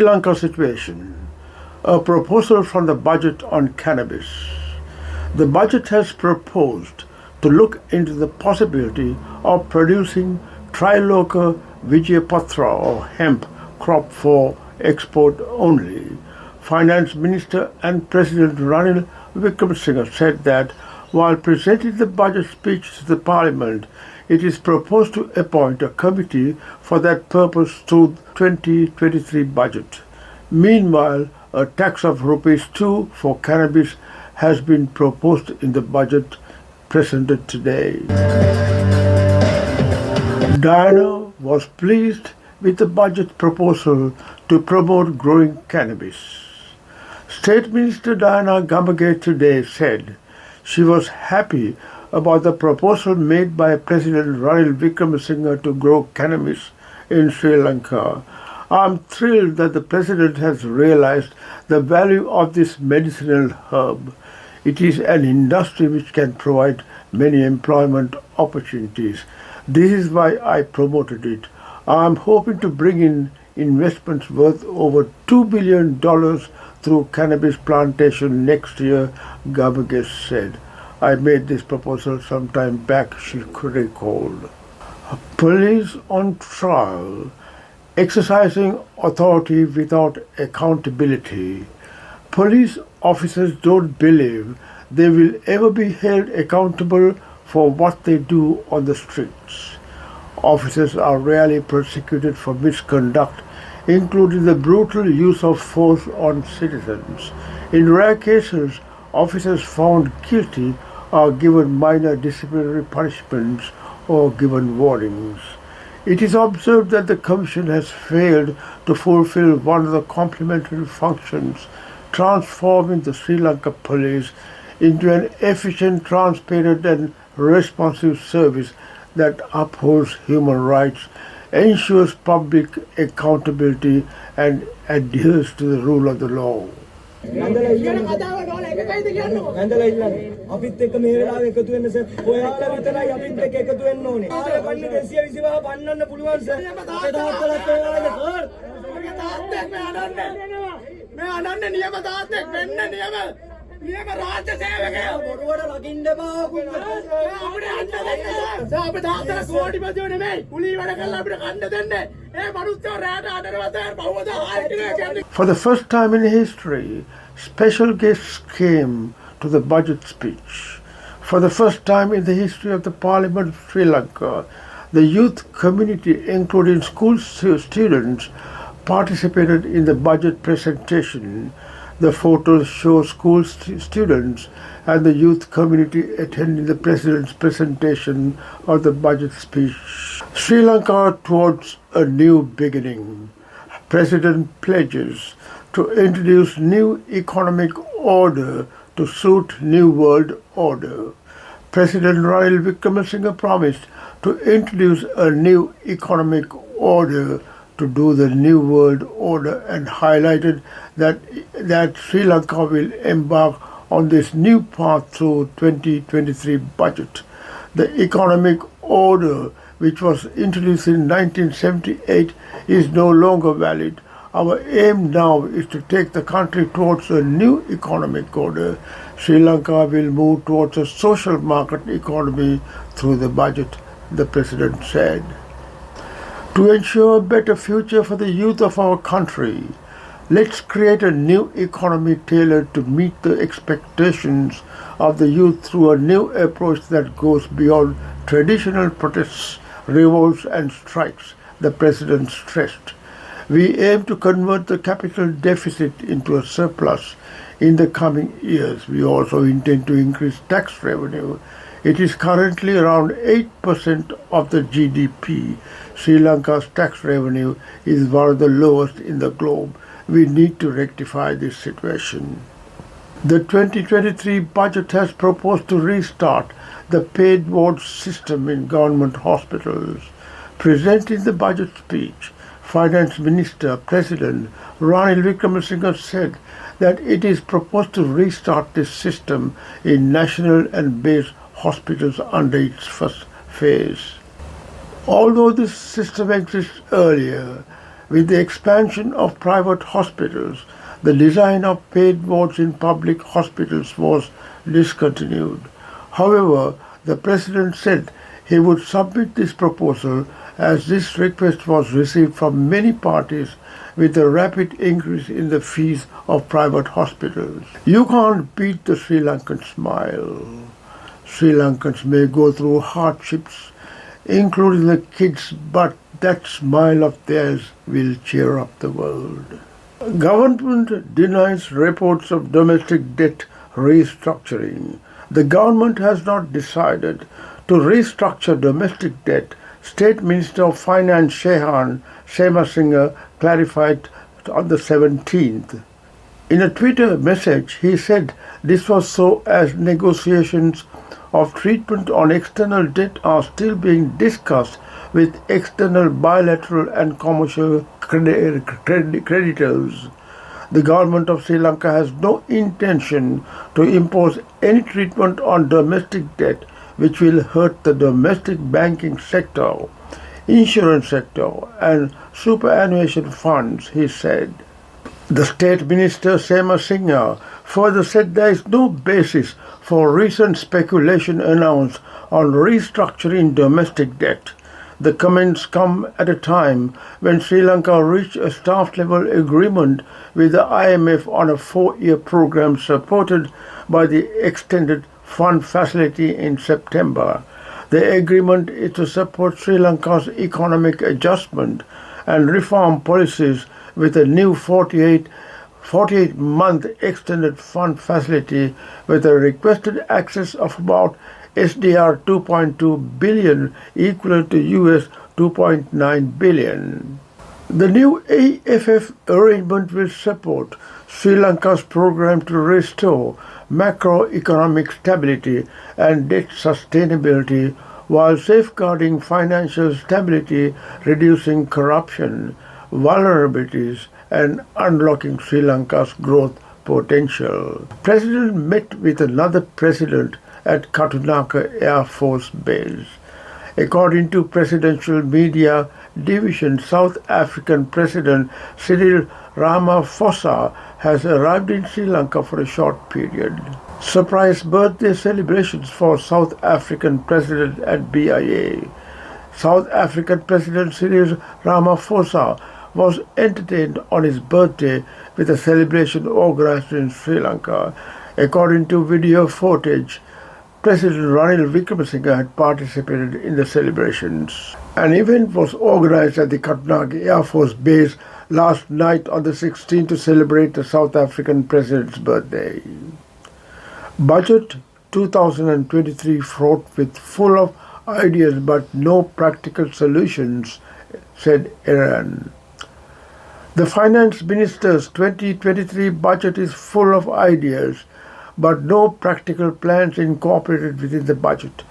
Lanka situation. A proposal from the budget on cannabis. The budget has proposed to look into the possibility of producing Triloka Vijayapatra or hemp crop for export only. Finance Minister and President Ranil Wickremesinghe said that while presenting the budget speech to the Parliament, it is proposed to appoint a committee for that purpose through 2023 budget. Meanwhile, a tax of ₹2 for cannabis has been proposed in the budget presented today. Diana was pleased with the budget proposal to promote growing cannabis. State Minister Diana Gambage today said she was happy about the proposal made by President Ranil Wickremesinghe to grow cannabis in Sri Lanka. I'm thrilled that the President has realized the value of this medicinal herb. It is an industry which can provide many employment opportunities. This is why I promoted it. I'm hoping to bring in investments worth over $2 billion through cannabis plantation next year, Gambage said. I made this proposal some time back, she recalled. Police on trial, exercising authority without accountability. Police officers don't believe they will ever be held accountable for what they do on the streets. Officers are rarely prosecuted for misconduct, including the brutal use of force on citizens. In rare cases, officers found guilty are given minor disciplinary punishments or given warnings. It is observed that the Commission has failed to fulfill one of the complementary functions, transforming the Sri Lanka Police into an efficient, transparent and responsive service that upholds human rights, ensures public accountability and adheres to the rule of the law. අපිත් එක්ක මේ වෙලාවේ එකතු වෙන්න sir ඔය ඇත්ත විතරයි අපිත් එක්ක එකතු වෙන්න ඕනේ ආයෙ පන්නේ 225 පන්නන්න පුළුවන් සර් අපේ තාත්තලත් ඒ වගේ සර් මගේ තාත්තෙක් මේ අනන්නේ නියම තාත්තෙක් වෙන්න නියම රාජ්‍ය සේවකයෝ බොරුවට ලකින්න එපා අපිට අන්න දෙන්න සර් අපේ තාත්තලා කෝටිපතියෝ නෙමෙයි කුලී වැඩ කරලා අපිට කන්න දෙන්නේ ඒ මනුස්සයෝ රැට අඬනවද බහුවද ආයෙ. For the first time in history, special guests came to the budget speech. For the first time in the history of the Parliament of Sri Lanka, the youth community, including school students, participated in the budget presentation. The photos show school students and the youth community attending the President's presentation of the budget speech. Sri Lanka towards a new beginning. President pledges to introduce new economic order to suit New World Order. President Ranil Wickremesinghe promised to introduce a new economic order to do the New World Order and highlighted that Sri Lanka will embark on this new path through 2023 budget. The economic order, which was introduced in 1978, is no longer valid. Our aim now is to take the country towards a new economic order. Sri Lanka will move towards a social market economy through the budget, the President said. To ensure a better future for the youth of our country, let's create a new economy tailored to meet the expectations of the youth through a new approach that goes beyond traditional protests, revolts and strikes, the President stressed. We aim to convert the capital deficit into a surplus in the coming years. We also intend to increase tax revenue. It is currently around 8% of the GDP. Sri Lanka's tax revenue is one of the lowest in the globe. We need to rectify this situation. The 2023 budget has proposed to restart the paid ward system in government hospitals. Presenting the budget speech, Finance Minister President Ranil Wickremesinghe said that it is proposed to restart this system in national and base hospitals under its first phase. Although this system exists earlier, With the expansion of private hospitals, the design of paid wards in public hospitals was discontinued. However, the President said he would submit this proposal as this request was received from many parties with a rapid increase in the fees of private hospitals. You can't beat the Sri Lankan smile. Sri Lankans may go through hardships, including the kids, but that smile of theirs will cheer up the world. Government denies reports of domestic debt restructuring. The government has not decided to restructure domestic debt, State Minister of Finance Shehan Semasinghe clarified on the 17th. In a Twitter message, he said this was so as negotiations of treatment on external debt are still being discussed with external bilateral and commercial creditors. The government of Sri Lanka has no intention to impose any treatment on domestic debt which will hurt the domestic banking sector, insurance sector and superannuation funds, he said. The State Minister Semasinghe further said there is no basis for recent speculation announced on restructuring domestic debt. The comments come at a time when Sri Lanka reached a staff-level agreement with the IMF on a 4-year program supported by the Extended Fund Facility in September. The agreement is to support Sri Lanka's economic adjustment and reform policies with a new 48-month extended fund facility with a requested access of about SDR 2.2 billion equivalent to US 2.9 billion. The new AFF arrangement will support Sri Lanka's program to restore macroeconomic stability and debt sustainability while safeguarding financial stability, reducing corruption, vulnerabilities and unlocking Sri Lanka's growth potential. The President met with another president at Gunatillake Air Force Base. According to Presidential Media Division, South African President Cyril Ramaphosa has arrived in Sri Lanka for a short period. Surprise birthday celebrations for South African President at BIA. South African President Cyril Ramaphosa was entertained on his birthday with a celebration organized in Sri Lanka. According to video footage, President Ranil Wickremesinghe had participated in the celebrations. An event was organized at the Gunatillake Air Force Base last night on the 16th to celebrate the South African President's birthday. Budget 2023 fraught with full of ideas but no practical solutions, said Iran. The Finance Minister's 2023 budget is full of ideas but no practical plans incorporated within the budget.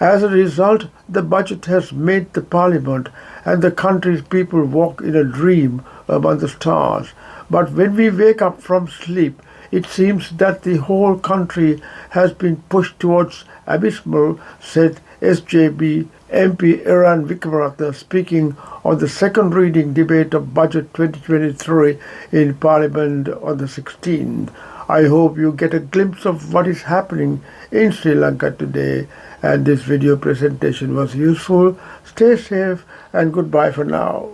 As a result, the budget has made the Parliament and the country's people walk in a dream among the stars. But when we wake up from sleep, it seems that the whole country has been pushed towards abysmal, said SJB MP Iran Wickremesinghe speaking on the second reading debate of Budget 2023 in Parliament on the 16th. I hope you get a glimpse of what is happening in Sri Lanka today, and this video presentation was useful. Stay safe and goodbye for now.